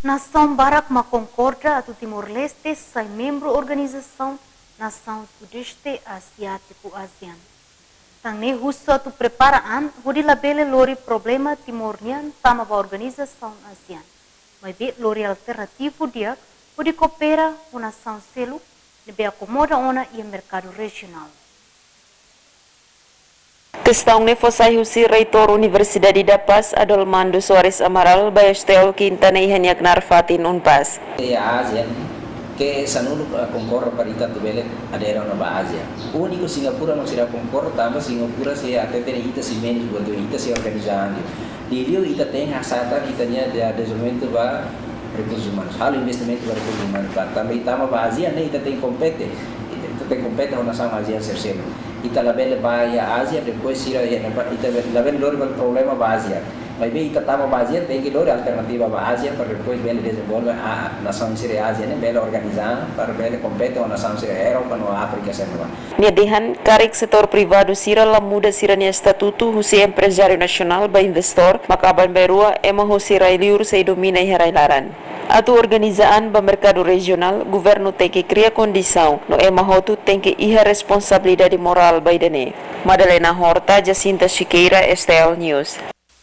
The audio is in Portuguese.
Nação Barak concorda do Timor-Leste sai membro organização Nação Sudeste Asiático ASEAN. Tangne Russo tu preparaan hudi labele lori problema Timor-Nian tama ba organização ASEAN. Mas be lori alternativo dia hudi coopera com nação selu nebe acomoda ona e mercado regional. Questão ne fossai husi reitor Universidade da Paz Adolmando Soares Amaral Bayastel Quintana e Haniak Narfatin Unpas. A ASEAN que sanudo concorre para ita tubele adera na ASEAN. O único Singapura não será concorre, também Singapura se até tem ita se menos buat ita se organizando. Dilio ita tem hasatan itanya de desenvolvimento ba recursos humanos. Hal investimento para recursos humanos. Também tama ba ASEAN ne ita tem compete. Ita tem compete na nação ASEAN sercelo. Ita labele ba ya ASEAN depois ita labele lor problema ba ASEAN. Mas bem ita tama ba ASEAN tem que lor alternativa ba ASEAN para depois bele desenvolver a nação siri ASEAN ne bele organizar para bele compete na nação siri Eropa no África semua. Niadihan karik setor privado sira la muda sira ni estatuto husi empresário nacional ba investor makaban berua ema husi railiur sei domina e herailaran. Atu organizaan ba mercado regional, governo tem que criar condição, no ema hotu tem que iha responsabilidade moral ba idane. Madalena Horta, Jacinta Siqueira, STL News.